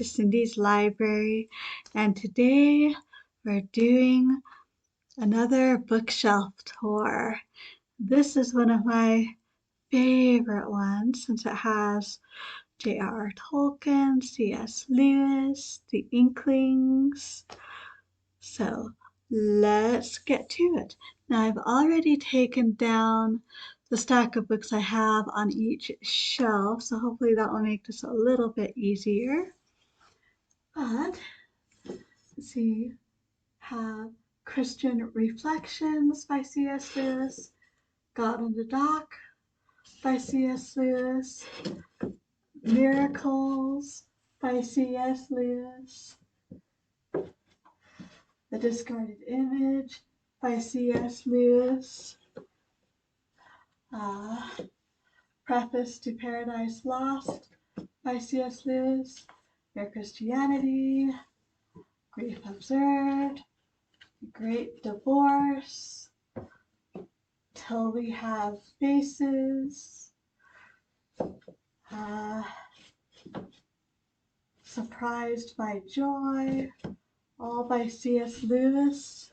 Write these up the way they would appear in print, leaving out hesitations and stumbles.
to Cindy's library, and today we're doing another bookshelf tour. This is one of my favorite ones since it has J.R.R. Tolkien, C.S. Lewis, the Inklings. So let's get to it. Now I've already taken down the stack of books I have on each shelf, so hopefully that will make this a little bit easier. But let's see, have Christian Reflections by C.S. Lewis, God on the Dock by C.S. Lewis, Miracles by C.S. Lewis, The Discarded Image by C.S. Lewis, Preface to Paradise Lost by C.S. Lewis, Mere Christianity, Grief Observed, Great Divorce, Till We Have Faces, Surprised by Joy, all by C.S. Lewis,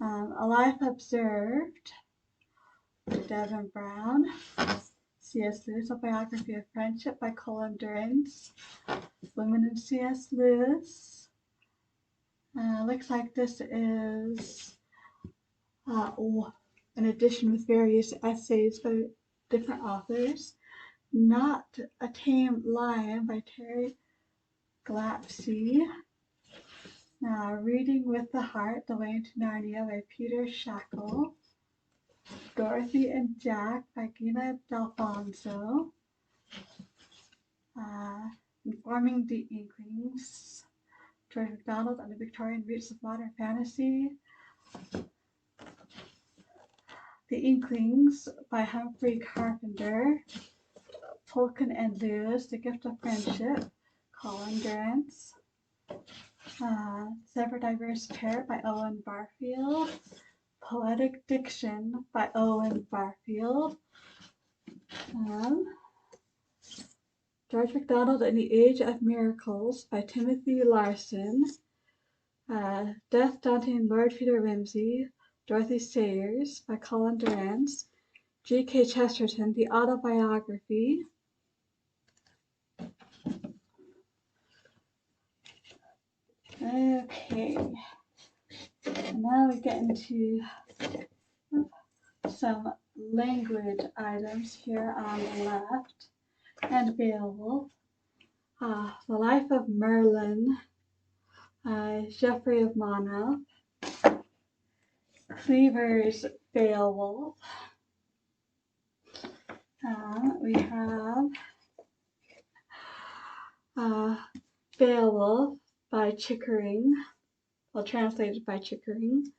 A Life Observed, Devin Brown, C.S. Lewis, A Biography of Friendship by Colin Durrance, Women of C.S. Lewis. Looks like this is an edition with various essays by different authors. Not a Tame Lion by Terry Glapsey. Reading with the Heart, The Way into Narnia by Peter Shackle. Dorothy and Jack by Gina D'Alfonso. Informing the Inklings, George MacDonald and the Victorian Roots of Modern Fantasy. The Inklings by Humphrey Carpenter. Tolkien and Lewis, The Gift of Friendship, Colin Durrance. Sever Diverse Pair by Owen Barfield. Poetic Diction by Owen Barfield. George MacDonald and the Age of Miracles by Timothy Larson. Death, Dante and Lord Peter Wimsey, Dorothy Sayers by Colin Durrance. G.K. Chesterton, The Autobiography. Okay, now we get into some language items here on the left. And Beowulf, The Life of Merlin, Geoffrey of Monmouth, Cleaver's Beowulf. We have Beowulf by Chickering, well, translated by Chickering.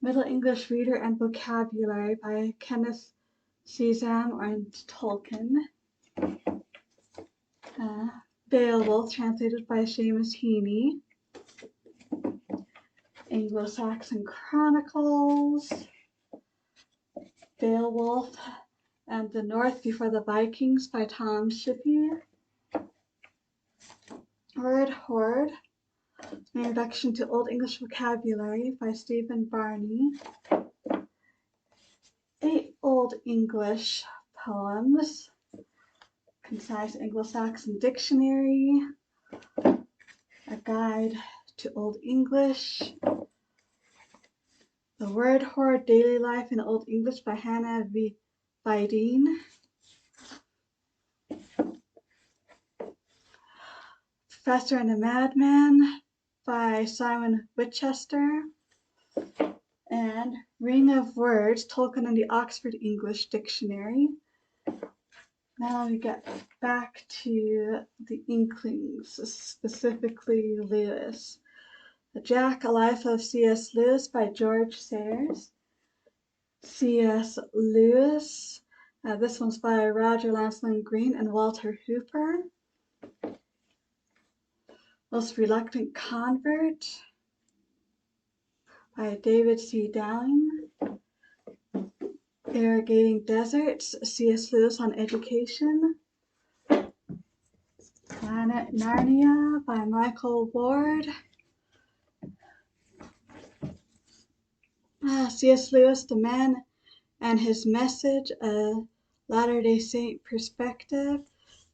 Middle English Reader and Vocabulary by Kenneth Sesam and Tolkien. Beowulf, translated by Seamus Heaney. Anglo-Saxon Chronicles. Beowulf and the North Before the Vikings by Tom Shippey. Word Horde, an Introduction to Old English Vocabulary by Stephen Barney. 8 Old English Poems, Concise Anglo-Saxon Dictionary, A Guide to Old English, The Word Horde, Daily Life in Old English by Hannah V. Vidine. Professor and the Madman by Simon Winchester. And Ring of Words, Tolkien and the Oxford English Dictionary. Now we get back to the Inklings, specifically Lewis. The Jack, A Life of C.S. Lewis by George Sayers. C.S. Lewis. This one's by Roger Lancelyn Green and Walter Hooper. Most Reluctant Convert by David C. Dowling. Irrigating Deserts, C.S. Lewis on Education. Planet Narnia by Michael Ward. C.S. Lewis, The Man and His Message, a Latter-day Saint Perspective.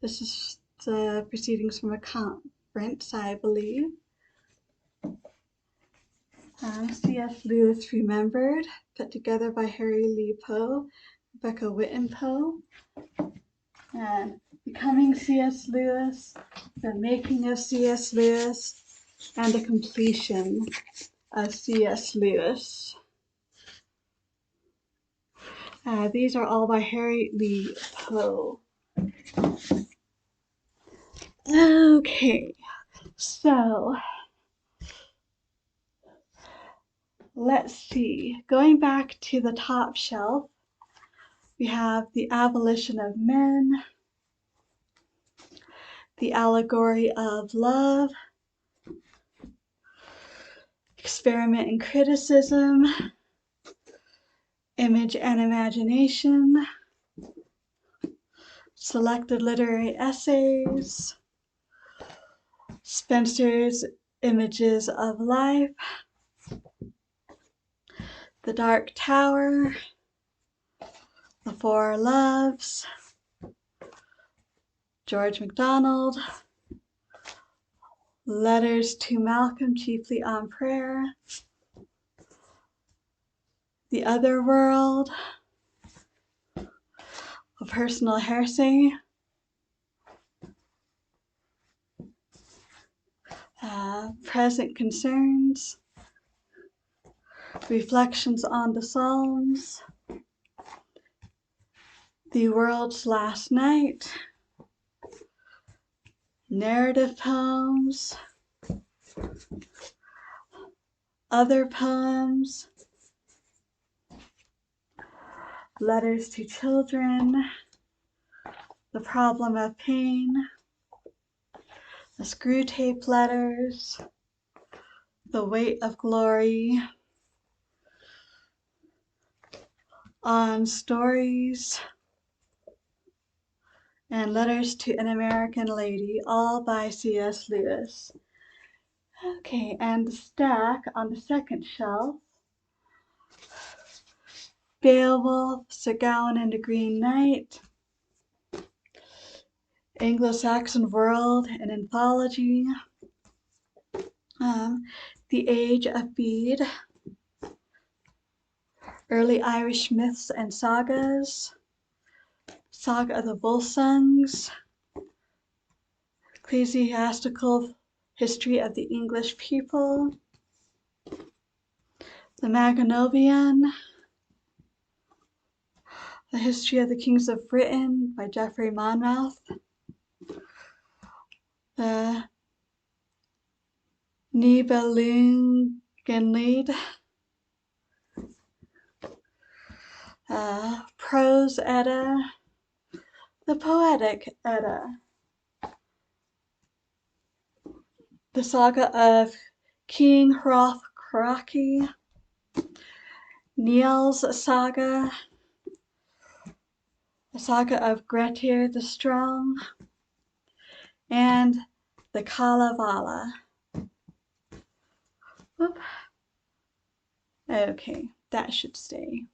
This is the proceedings from a conference, I believe. C.S. Lewis Remembered, put together by Harry Lee Poe, Rebecca Whitten Poe. And Becoming C.S. Lewis, The Making of C.S. Lewis, and The Completion of C.S. Lewis. These are all by Harry Lee Poe. Okay, so let's see. Going back to the top shelf, we have The Abolition of Men, The Allegory of Love, Experiment in Criticism, Image and Imagination, Selected Literary Essays, Spencer's Images of Life, The Dark Tower, The Four Loves, George MacDonald, Letters to Malcolm, chiefly on prayer, The Other World, A Personal Heresy, Present Concerns, Reflections on the Psalms, The World's Last Night, Narrative Poems, Other Poems, Letters to Children, The Problem of Pain, The Screwtape Letters, The Weight of Glory, On Stories, and Letters to an American Lady, all by C.S. Lewis. Okay, and the stack on the second shelf, Beowulf, Sir Gawain and the Green Knight, Anglo-Saxon World, an anthology, The Age of Bede, Early Irish Myths and Sagas, Saga of the Volsungs, Ecclesiastical History of the English People, The Mabinogion, The History of the Kings of Britain by Geoffrey Monmouth, The Nibelungenlied, Prose Edda, The Poetic Edda, The Saga of King Hrothgarki, Niels Saga, The Saga of Grettir the Strong, and the Kalevala. Whoop. Okay, that should stay.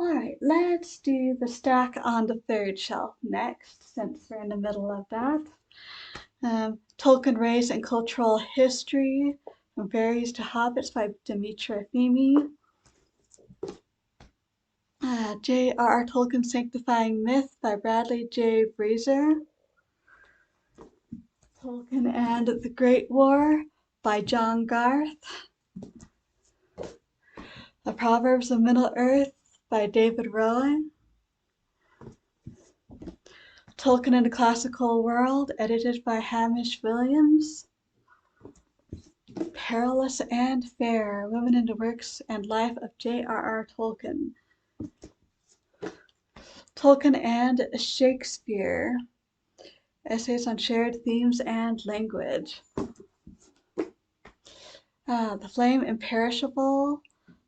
All right, let's do the stack on the third shelf next, since we're in the middle of that. Tolkien Race and Cultural History, From Fairies to Hobbits by Dimitra Fimi. J.R.R. Tolkien Sanctifying Myth by Bradley J. Brazier. Tolkien and the Great War by John Garth. The Proverbs of Middle-earth by David Rowan. Tolkien and the Classical World, edited by Hamish Williams. Perilous and Fair, Women in the Works and Life of J.R.R. Tolkien. Tolkien and Shakespeare, Essays on Shared Themes and Language. The Flame Imperishable,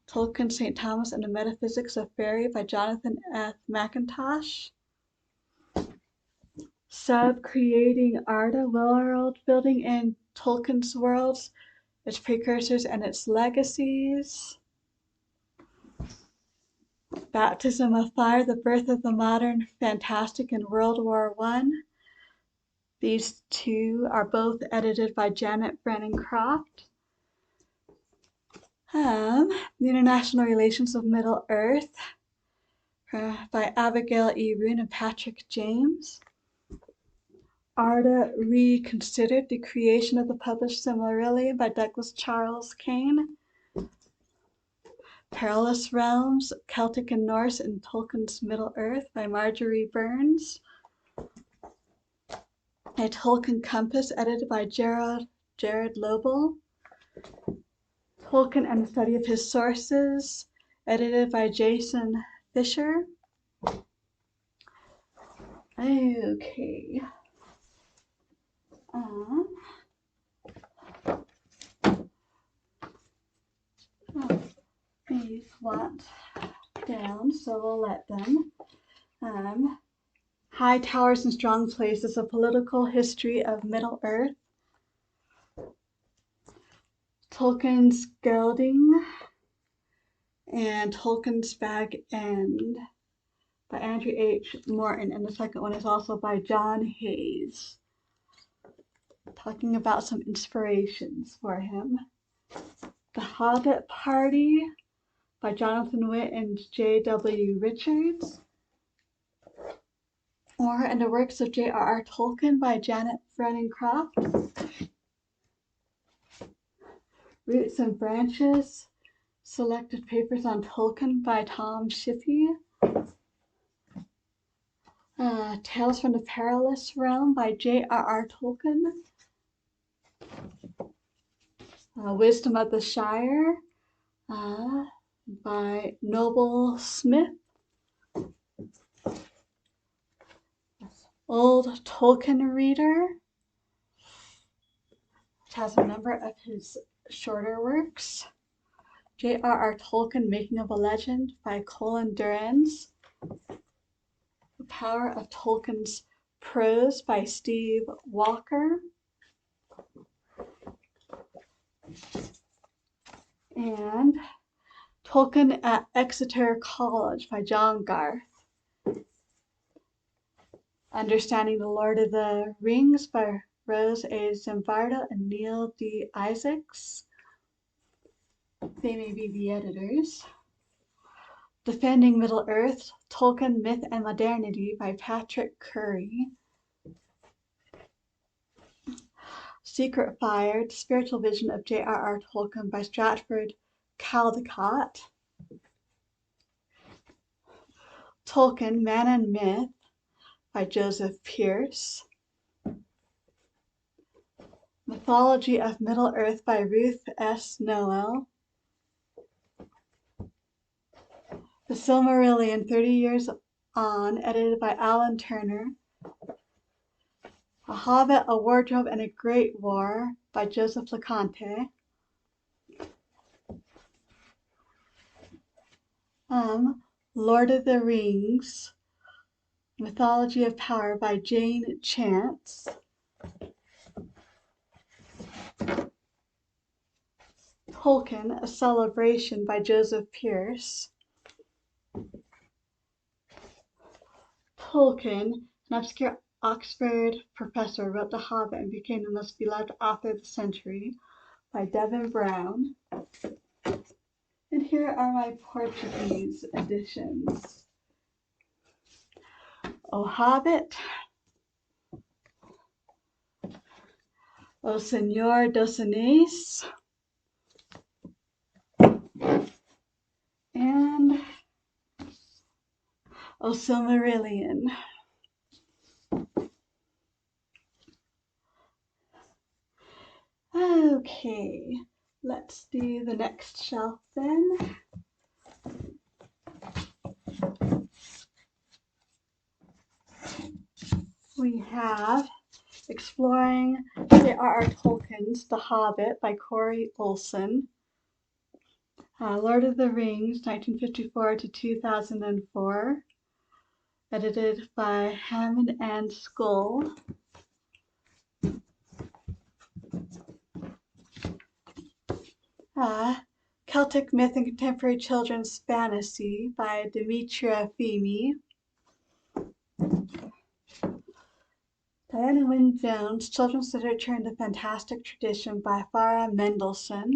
Tolkien, St. Thomas and the Metaphysics of Fairy by Jonathan F. McIntosh. Creating Arda world building in Tolkien's worlds, its precursors and its legacies. Baptism of Fire, the birth of the modern fantastic in World War I. These two are both edited by Janet Brennan Croft. The International Relations of Middle Earth by Abigail E. Roon and Patrick James. Arda Reconsidered, the creation of the published Silmarillion by Douglas Charles Kane. Perilous Realms, Celtic and Norse in Tolkien's Middle Earth by Marjorie Burns. A Tolkien Compass, edited by Jared Lobel. Tolkien and the Study of His Sources, edited by Jason Fisher. Okay. These went down, so we'll let them. High Towers and Strong Places, A Political History of Middle Earth. Tolkien's Gelding and Tolkien's Bag End by Andrew H. Morton, and the second one is also by John Hayes, talking about some inspirations for him. The Hobbit Party by Jonathan Witt and J.W. Richards. Or And the Works of J.R.R. Tolkien by Janet Brennan Croft. Roots and Branches, Selected Papers on Tolkien by Tom Shippey. Tales from the Perilous Realm by J.R.R. Tolkien. Wisdom of the Shire by Noble Smith. Old Tolkien Reader, which has a number of his shorter works. J.R.R. Tolkien, Making of a Legend by Colin Durrans. The Power of Tolkien's Prose by Steve Walker. And Tolkien at Exeter College by John Garth. Understanding the Lord of the Rings by Rose A. Zimbardo and Neil D. Isaacs. They may be the editors. Defending Middle Earth, Tolkien, Myth and Modernity by Patrick Curry. Secret Fire, The Spiritual Vision of J.R.R. Tolkien by Stratford Caldecott. Tolkien, Man and Myth by Joseph Pearce. Mythology of Middle Earth by Ruth S. Noel. The Silmarillion, 30 Years On, edited by Alan Turner. A Hobbit, A Wardrobe, and a Great War by Joseph LeConte. Lord of the Rings, Mythology of Power by Jane Chance. Tolkien, A Celebration by Joseph Pearce. Tolkien, an obscure Oxford professor, wrote The Hobbit and became the most beloved author of the century by Devin Brown. And here are my Portuguese editions. O Hobbit, O Senhor dos Anéis, and O Silmarillion. Okay, let's do the next shelf then. We have Exploring J.R.R. Tolkien's The Hobbit by Corey Olsen. Lord of the Rings, 1954 to 2004. edited by Hammond and Skull. Celtic Myth and Contemporary Children's Fantasy by Demetria Feeney. Diana Wynne Jones, Children's Literature in the Fantastic Tradition by Farah Mendelssohn.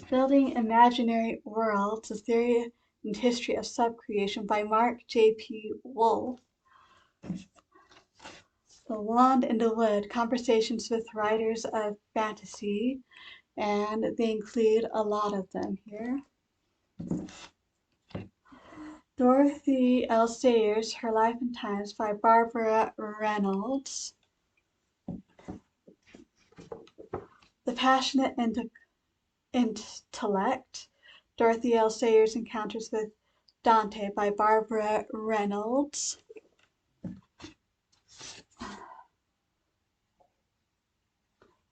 Building Imaginary Worlds, A Theory and History of Subcreation by Mark J.P. Wolf. The Wand in the Wood, Conversations with Writers of Fantasy, and they include a lot of them here. Dorothy L. Sayers, Her Life and Times by Barbara Reynolds. The Passionate Intellect, Dorothy L. Sayers' Encounters with Dante by Barbara Reynolds.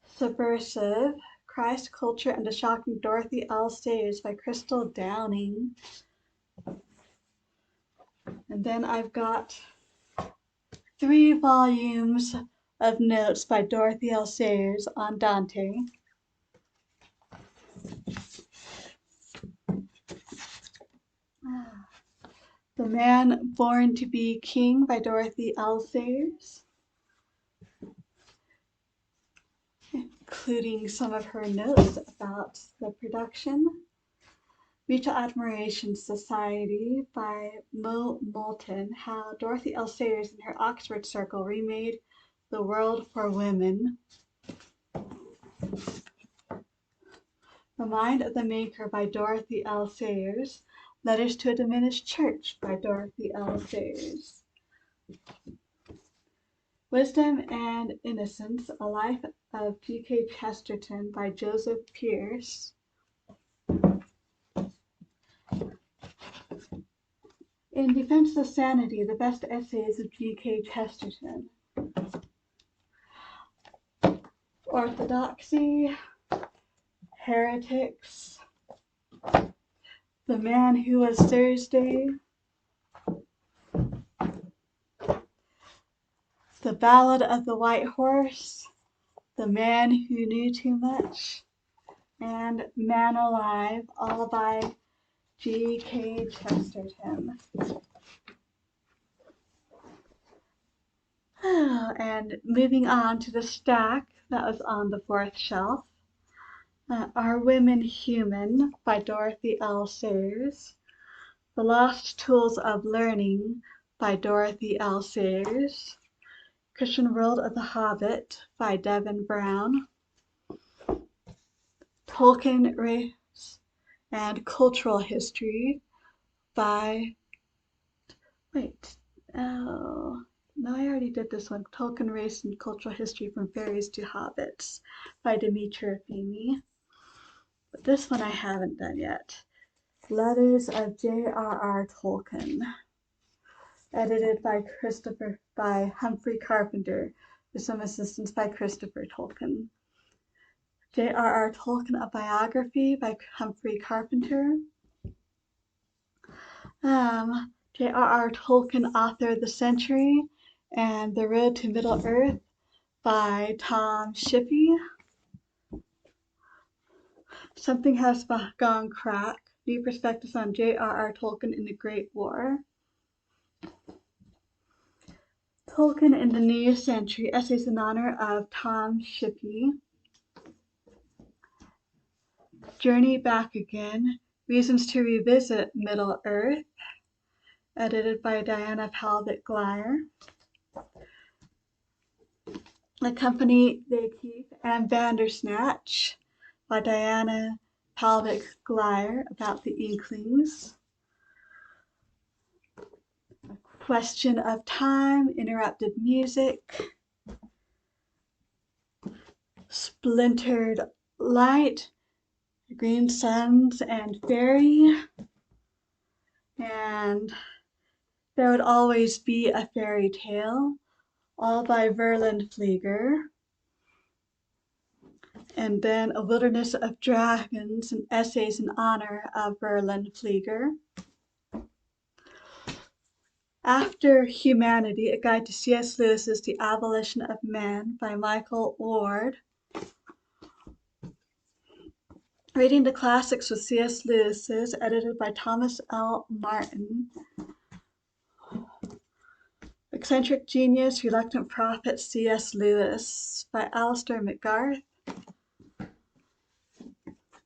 Subversive, Christ, Culture, and the Shocking Dorothy L. Sayers by Crystal Downing. And then I've got 3 volumes of notes by Dorothy L. Sayers on Dante. The Man Born to be King by Dorothy L. Sayers, including some of her notes about the production. Mutual Admiration Society by Mo Moulton, How Dorothy L. Sayers and her Oxford Circle Remade the World for Women. The Mind of the Maker by Dorothy L. Sayers. Letters to a Diminished Church by Dorothy L. Sayers. Wisdom and Innocence, A Life of G.K. Chesterton by Joseph Pierce. In Defense of Sanity, The Best Essays of G.K. Chesterton. Orthodoxy, Heretics, The Man Who Was Thursday, The Ballad of the White Horse, The Man Who Knew Too Much, and Man Alive, all by G.K. Chesterton. And moving on to the stack that was on the 4th shelf. Are Women Human by Dorothy L. Sayers. The Lost Tools of Learning by Dorothy L. Sayers. Christian World of the Hobbit by Devin Brown. Tolkien, Race and Cultural History by, no, I already did this one. Tolkien, Race and Cultural History from Fairies to Hobbits by Demetria Feeney. But this one I haven't done yet. Letters of J.R.R. Tolkien, edited by Humphrey Carpenter, with some assistance by Christopher Tolkien. J.R.R. Tolkien, A Biography by Humphrey Carpenter. J.R.R. Tolkien, Author of the Century, and The Road to Middle-earth by Tom Shippey. Something Has Gone Crack, New Perspectives on J.R.R. Tolkien in the Great War. Tolkien in the New Century, Essays in Honor of Tom Shippey. Journey Back Again, Reasons to Revisit Middle-earth, edited by Diana Palvitt-Glyer. The Company They Keep and Bandersnatch by Diana Palvitt-Glyer, about the Inklings. A Question of Time, Interrupted Music. Splintered Light, Green Suns and Fairy. And There Would Always Be a Fairy Tale, all by Verlyn Flieger. And then A Wilderness of Dragons and Essays in Honor of Verlyn Flieger. After Humanity, A Guide to C.S. Lewis's The Abolition of Man by Michael Ward. Reading the Classics with C.S. Lewis's, edited by Thomas L. Martin. Eccentric Genius, Reluctant Prophet, C.S. Lewis by Alistair McGarth.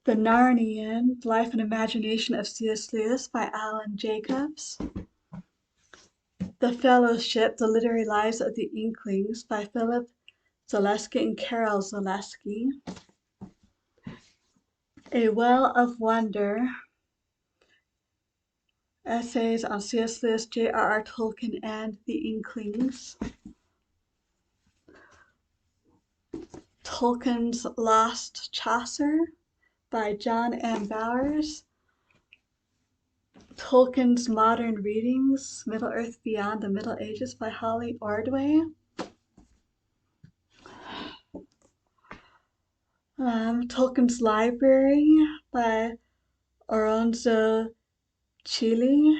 The Narnian, Life and Imagination of C.S. Lewis by Alan Jacobs. The Fellowship, The Literary Lives of the Inklings by Philip Zaleski and Carol Zaleski. A Well of Wonder, Essays on C.S. Lewis, J.R.R. Tolkien, and the Inklings. Tolkien's Lost Chaucer by John M. Bowers. Tolkien's Modern Readings, Middle-earth Beyond the Middle Ages by Holly Ordway. Tolkien's Library by Oronzo Chili.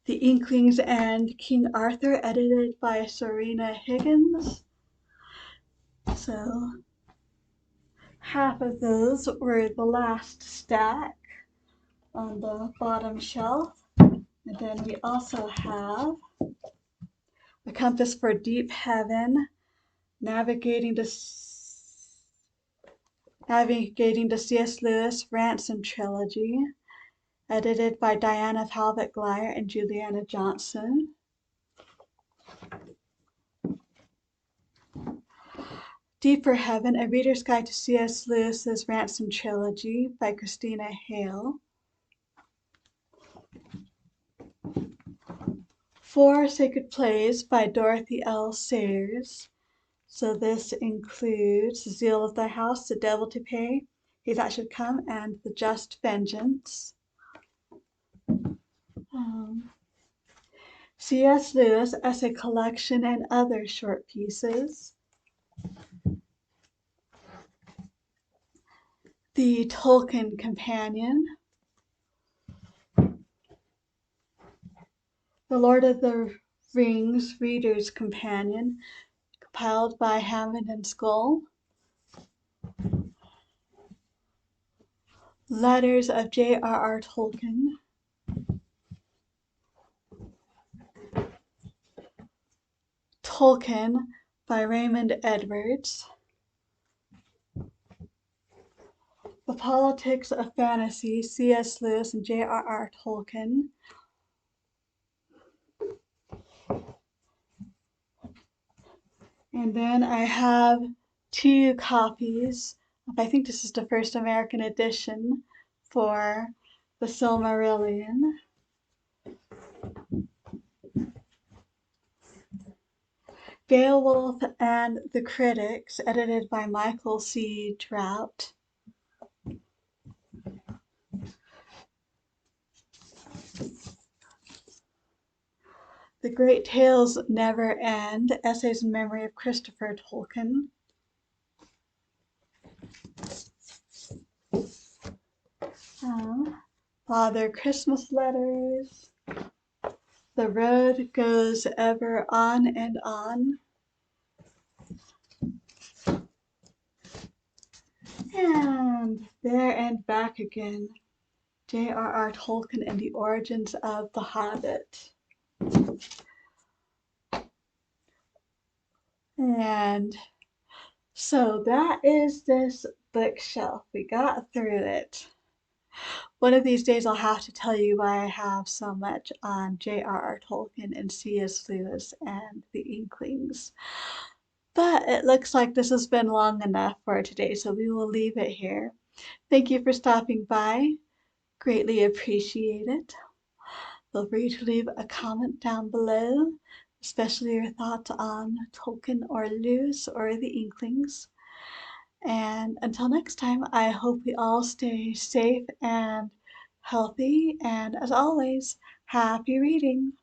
The Inklings and King Arthur, edited by Serena Higgins. So half of those were the last stack on the bottom shelf. And then we also have A Compass for Deep Heaven, Navigating the C.S. Lewis Ransom Trilogy, edited by Diana Talbot-Glyer and Juliana Johnson. Deeper Heaven, A Reader's Guide to C.S. Lewis's Ransom Trilogy by Christina Hale. Four Sacred Plays by Dorothy L. Sayers. So this includes The Zeal of Thy House, The Devil to Pay, He That Should Come, and The Just Vengeance. C.S. Lewis Essay Collection and Other Short Pieces. The Tolkien Companion. The Lord of the Rings Reader's Companion, compiled by Hammond and Skull. Letters of J.R.R. Tolkien. Tolkien by Raymond Edwards. The Politics of Fantasy, C.S. Lewis and J.R.R. Tolkien. And then I have two copies of, I think this is the first American edition for The Silmarillion. Beowulf and the Critics, edited by Michael C. Trout. The Great Tales Never End, Essays in Memory of Christopher Tolkien. Father Christmas Letters. The Road Goes Ever On and On. And There and Back Again, J.R.R. Tolkien and the Origins of the Hobbit. And so that is this bookshelf. We got through it. One of these days I'll have to tell you why I have so much on J.R.R. Tolkien and C.S. Lewis and the Inklings. But it looks like this has been long enough for today, so we will leave it here. Thank you for stopping by. Greatly appreciate it. Feel free to leave a comment down below, especially your thoughts on Tolkien or Lewis or the Inklings. And until next time, I hope we all stay safe and healthy. And as always, happy reading.